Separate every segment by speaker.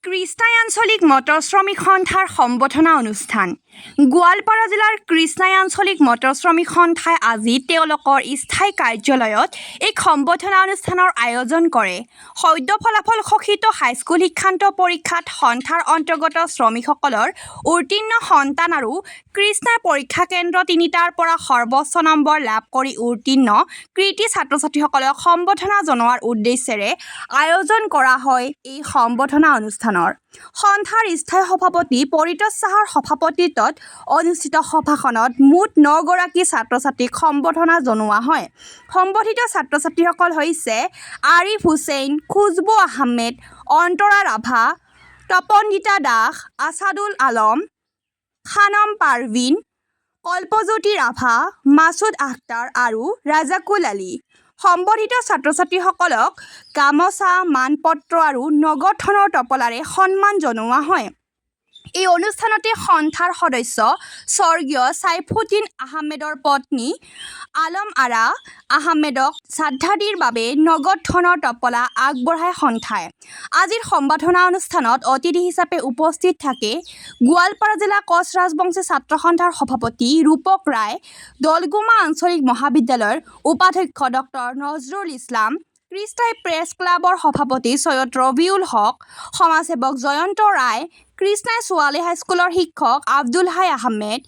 Speaker 1: কৃষ্ণাই আঞ্চলিক মটৰ শ্ৰমিক সন্থাৰ সম্বৰ্ধনা অনুষ্ঠান গোৱালপাৰা জিলাৰ কৃষ্ণাই আঞ্চলিক মটৰ শ্ৰমিক সন্থাই আজি তেওঁলোকৰ স্থায়ী কাৰ্যালয়ত এক সম্বৰ্ধনা অনুষ্ঠানৰ আয়োজন কৰে। সদ্য ফলাফল ঘোষিত হাইস্কুল শিক্ষান্ত পৰীক্ষাত সন্থাৰ অন্তৰ্গত শ্ৰমিকসকলৰ উত্তীৰ্ণ সন্তান আৰু কৃষ্ণাই পৰীক্ষা কেন্দ্ৰ ৩টাৰ পৰা সৰ্বোচ্চ নম্বৰ লাভ কৰি উত্তীৰ্ণ কৃতি ছাত্ৰ-ছাত্ৰীসকলক সম্বৰ্ধনা জনোৱাৰ উদ্দেশ্যেৰে আয়োজন কৰা হয় এই সম্বৰ্ধনা অনুষ্ঠানৰ। সন্থাৰ স্থায়ী সভাপতি পৰিতোষ চাহাৰ সভাপতিত্বত অনুষ্ঠিত সভাখনত মুঠ ৯ গৰাকী ছাত্ৰ-ছাত্ৰীক সম্বৰ্ধনা জনোৱা হয়। সম্বৰ্ধিত ছাত্ৰ-ছাত্ৰীসকল হৈছে আৰিফ হুছেইন, খুজবু আহমেদ, অন্তৰা ৰাভা, তপনগীতা দাস, আছাদুল আলম, খানম পাৰভিন, কল্পজ্যোতি ৰাভা, মাছুদ আখতাৰ আৰু ৰাজাকুল আলী। সম্বৰ্ধিত ছাত্ৰ-ছাত্ৰীসকলক গামোচা, মানপত্ৰ আৰু নগদ ধনৰ টপলাৰে সন্মান জনোৱা হয়। এই অনুষ্ঠানতে সন্থাৰ সদস্য স্বৰ্গীয় ছাইফুদ্দিন আহমেদৰ পত্নী আলম আৰা আহমেদক শ্ৰদ্ধাদিৰ বাবে নগদ ধনৰ টপলা আগবঢ়ায় সন্থাই। আজিৰ সম্বৰ্ধনা অনুষ্ঠানত অতিথি হিচাপে উপস্থিত থাকে গোৱালপাৰা জিলা কোচ ৰাজবংশী ছাত্ৰ সন্থাৰ সভাপতি ৰূপক ৰায়, দলগুমা আঞ্চলিক মহাবিদ্যালয়ৰ উপাধ্যক্ষ ডক্টৰ নজৰুল ইছলাম, কৃষ্ণাই প্ৰেছ ক্লাবৰ সভাপতি সৈয়দ ৰবিউল হক, সমাজসেৱক জয়ন্ত ৰায়, কৃষ্ণাই ছোৱালী হাইস্কুলৰ শিক্ষক আব্দুল হাই আহমেদ,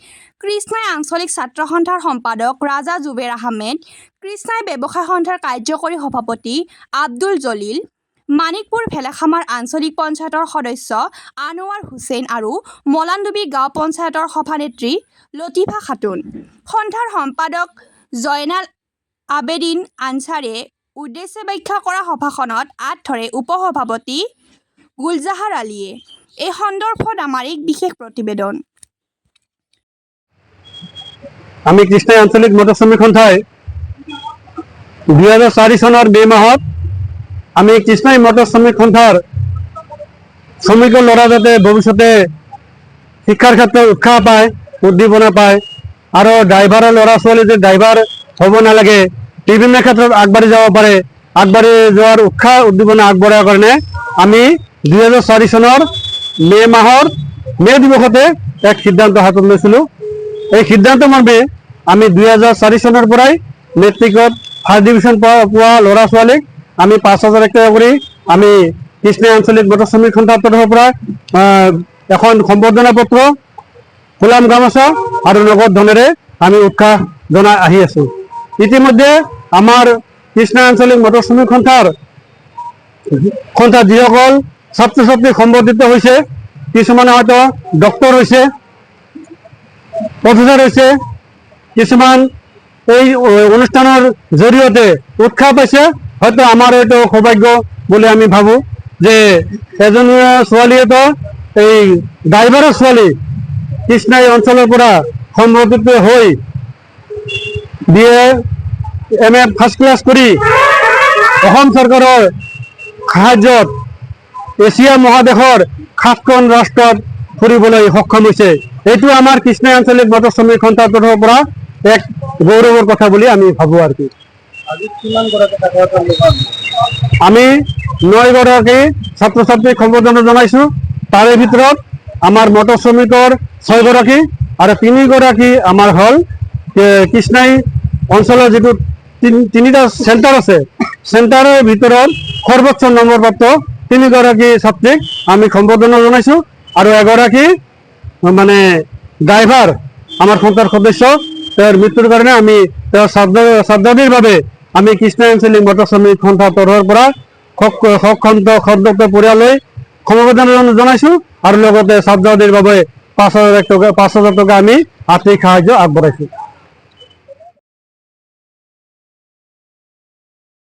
Speaker 1: কৃষ্ণাই আঞ্চলিক ছাত্ৰ সন্থাৰ সম্পাদক ৰাজা জুবেৰ আহমেদ, কৃষ্ণাই ব্যৱসায় সন্থাৰ কাৰ্যকৰী সভাপতি আব্দুল জলিল, মানিকপুৰ ভেলাখামাৰ আঞ্চলিক পঞ্চায়তৰ সদস্য আনোৱাৰ হুছেইন আৰু মলানডুবি গাঁও পঞ্চায়তৰ সভানেত্ৰী লতিফা খাতুন। সন্থাৰ সম্পাদক জয়নাল আবেদিন আনচাৰে উদ্দেশ্যে ব্যাখ্যা কৰা সভাখনত আঁত ধৰে উপসভাপতি গুলজাহাৰ আলীয়ে। এই সন্দৰ্ভত আমাৰ এক বিশেষ প্ৰতিবেদন।
Speaker 2: আমি কৃষ্ণাই আঞ্চলিক মটৰ শ্ৰমিক সন্থাই 2004 চনৰ মে মাহত আমি কৃষ্ণাই মটৰ শ্ৰমিক সন্থাৰ শ্ৰমিকৰ ল'ৰা যাতে ভৱিষ্যতে শিক্ষাৰ ক্ষেত্ৰত উৎসাহ পায়, উদ্দীপনা পায় আৰু ড্ৰাইভাৰৰ ল'ৰা ছোৱালী যে ড্ৰাইভাৰ হ'ব নালাগে, বিভিন্ন ক্ষেত্ৰত আগবাঢ়ি যাব পাৰে, আগবাঢ়ি যোৱাৰ উৎসাহ উদ্দীপনা আগবঢ়াৰ কাৰণে আমি 2004 চনৰ মে মাহৰ মে দিৱসতে এক সিদ্ধান্ত হাতত লৈছিলোঁ। এই সিদ্ধান্ত মৰ্মে আমি 2004 চনৰ পৰাই মেট্ৰিকত ফাৰ্ষ্ট ডিভিজন পোৱা ল'ৰা ছোৱালীক আমি 5,000 টকা কৰি আমি কৃষ্ণাই আঞ্চলিক মটৰ শ্ৰমিক সন্থাৰ তৰফৰ পৰা এখন সম্বৰ্ধনা পত্ৰ, গোলাম গামোচা আৰু নগদ ধনেৰে আমি উৎসাহ জনাই আহি আছোঁ। ইতিমধ্যে আমাৰ কৃষ্ণাই আঞ্চলিক মটৰ শ্ৰমিক সন্থাৰ যিসকল ছাত্ৰ ছাত্ৰী সম্বৰ্ধিত হৈছে, কিছুমানে হয়তো ডক্টৰ হৈছে, প্ৰফেচাৰ হৈছে, কিছুমান এই অনুষ্ঠানৰ জৰিয়তে উৎসাহ পাইছে। হয়তো আমাৰ এইটো সৌভাগ্য বুলি আমি ভাবোঁ যে এজনী ছোৱালীয়েতো এই ড্ৰাইভাৰৰ ছোৱালী কৃষ্ণাই অঞ্চলৰ পৰা সম্বৰ্ধিত হৈ BA MA ফাৰ্ষ্ট ক্লাছ কৰি অসম চৰকাৰৰ সাহায্যত এছিয়া মহাদেশৰ 7খন ৰাষ্ট্ৰত ফুৰিবলৈ সক্ষম হৈছে। এইটো আমাৰ কৃষ্ণাই আঞ্চলিক মটৰ শ্ৰমিক সন্থাৰ তৰফৰ পৰা এক গৌৰৱৰ কথা বুলি আমি ভাবোঁ। আৰু কি আমি 9 গৰাকী ছাত্ৰ ছাত্ৰীক সম্বৰ্ধনা জনাইছোঁ। তাৰে ভিতৰত আমাৰ মটৰ শ্ৰমিকৰ 6 গৰাকী আৰু 3 গৰাকী আমাৰ হ'ল কৃষ্ণাই অঞ্চলৰ যিটো 3টা চেণ্টাৰ আছে, চেণ্টাৰৰ ভিতৰত সৰ্বোচ্চ নম্বৰপ্ৰাপ্ত 3 গৰাকী ছাত্ৰীক আমি সম্বৰ্ধনা জনাইছোঁ আৰু এগৰাকী মানে ড্ৰাইভাৰ আমাৰ সন্থাৰ সদস্য, তেওঁৰ মৃত্যুৰ কাৰণে আমি তেওঁৰ শ্ৰদ্ধাদিৰ বাবে আমি কৃষ্ণাই আঞ্চলিক মটৰ শ্ৰমিক সন্থাৰ তৰফৰ পৰা সদস্য পৰিয়াললৈ সমবেদনা জনাইছোঁ আৰু লগতে শ্ৰদ্ধাদিৰ বাবে 5,000 টকা আমি আৰ্থিক সাহায্য আগবঢ়াইছোঁ।